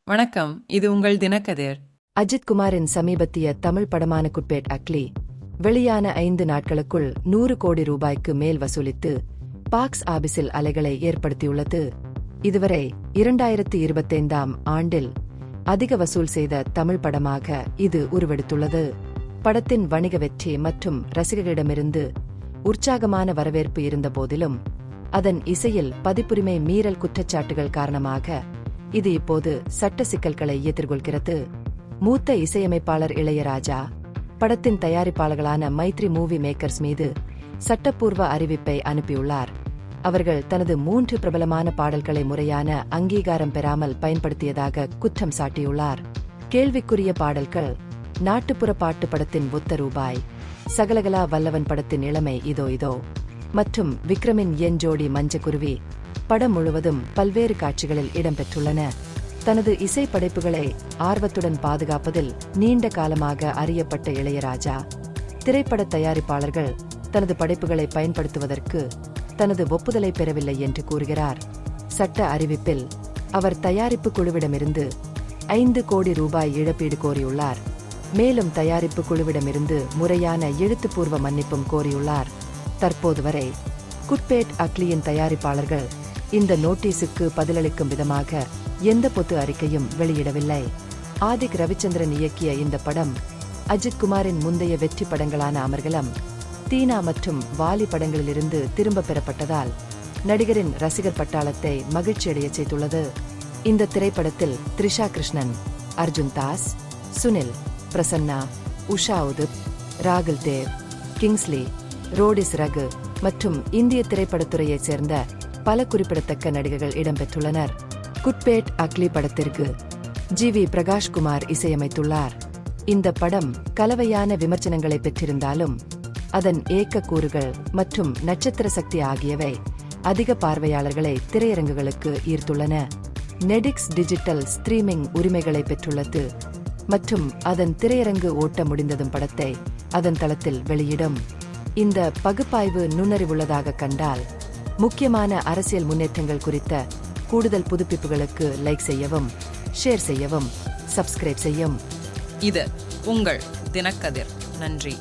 வணக்கம், இது உங்கள் தினக்கதிர். அஜித் குமாரின் சமீபத்திய தமிழ் படமான குட்பேட் அக்லி வெளியான 5 நாட்களுக்குள் 100 கோடி ரூபாய்க்கு மேல் வசூலித்து பாக்ஸ் ஆபிஸில் அலைகளை ஏற்படுத்தியுள்ளது. இதுவரை 2025ஆம் ஆண்டில் அதிக வசூல் செய்த தமிழ் படமாக இது உருவெடுத்துள்ளது. படத்தின் வணிக வெற்றி மற்றும் ரசிகர்களிடமிருந்து உற்சாகமான வரவேற்பு இருந்தபோதிலும் அதன் இசையில் பதிப்புரிமை மீறல் குற்றச்சாட்டுகள் காரணமாக இது இப்போது சட்ட சிக்கல்களை எதிர்கொள்கிறது. மூத்த இசையமைப்பாளர் இளையராஜா படத்தின் தயாரிப்பாளர்களான மைத்ரி மூவி மேக்கர்ஸ் மீது சட்டப்பூர்வ அறிவிப்பை அனுப்பியுள்ளார். அவர்கள் தனது 3 பிரபலமான பாடல்களை முறையான அங்கீகாரம் பெறாமல் பயன்படுத்தியதாக குற்றம் சாட்டியுள்ளார். கேள்விக்குரிய பாடல்கள் நாட்டுப்புற பாட்டு படத்தின் ஒத்த ரூபாய், சகலகலா வல்லவன் படத்தின் இளமை இதோ இதோ மற்றும் விக்ரமின் என் ஜோடி மஞ்சக்குருவி படம் முழுவதும் பல்வேறு காட்சிகளில் இடம்பெற்றுள்ளன. தனது இசை படைப்புகளை ஆர்வத்துடன் பாதுகாப்பதில் நீண்ட காலமாக அறியப்பட்ட இளையராஜா திரைப்பட தயாரிப்பாளர்கள் தனது படைப்புகளை பயன்படுத்துவதற்கு தனது ஒப்புதலை பெறவில்லை என்று கூறுகிறார். சட்ட அறிவிப்பில் அவர் தயாரிப்பு குழுவிடமிருந்து 5 கோடி ரூபாய் இழப்பீடு கோரியுள்ளார். மேலும் தயாரிப்பு குழுவிடமிருந்து முறையான எழுத்துப்பூர்வ மன்னிப்பும் கோரியுள்ளார். தற்போது வரை குட்பேட் அக்லியின் தயாரிப்பாளர்கள் இந்த நோட்டீஸுக்கு பதிலளிக்கும் விதமாக எந்த பொது அறிக்கையும் வெளியிடவில்லை. ஆதிக் ரவிச்சந்திரன் இயக்கிய இந்த படம் அஜித் குமாரின் முந்தைய வெற்றி படங்களான அமர்கலம், தீனா மற்றும் வாலி படங்களிலிருந்து திரும்பப் பெறப்பட்டதால் நடிகரின் ரசிகர் பட்டாளத்தை மகிழ்ச்சியடையச் செய்துள்ளது. இந்த திரைப்படத்தில் த்ரிஷா கிருஷ்ணன், அர்ஜுன் தாஸ், சுனில், பிரசன்னா, உஷா உதுப், ராகுல் தேவ், கிங்ஸ்லி, ரோடிஸ் ரகு மற்றும் இந்திய திரைப்படத்துறையைச் சேர்ந்த பல குறிப்பிடத்தக்க நடிகர்கள் இடம்பெற்றுள்ளனர். குட்பேட் அக்லி படத்திற்கு ஜி.வி. பிரகாஷ்குமார் இசையமைத்துள்ளார். இந்த படம் கலவையான விமர்சனங்களை பெற்றிருந்தாலும் அதன் ஏக்க கூறுகள் மற்றும் நட்சத்திர சக்தி ஆகியவை அதிக பார்வையாளர்களை திரையரங்குகளுக்கு ஈர்த்துள்ளன. நெடிக்ஸ் டிஜிட்டல் ஸ்ட்ரீமிங் உரிமைகளை பெற்றுள்ளது மற்றும் அதன் திரையரங்கு ஓட்ட முடிந்ததும் படத்தை அதன் தளத்தில் வெளியிடும். இந்த பகுப்பாய்வு நுண்ணறிவுள்ளதாக கண்டால் முக்கியமான அரசியல் முன்னேற்றங்கள் குறித்த கூடுதல் புதுப்பிப்புகளுக்கு லைக் செய்யவும், ஷேர் செய்யவும், சப்ஸ்கிரைப் செய்யும். இது உங்கள் தினக்கதிர். நன்றி.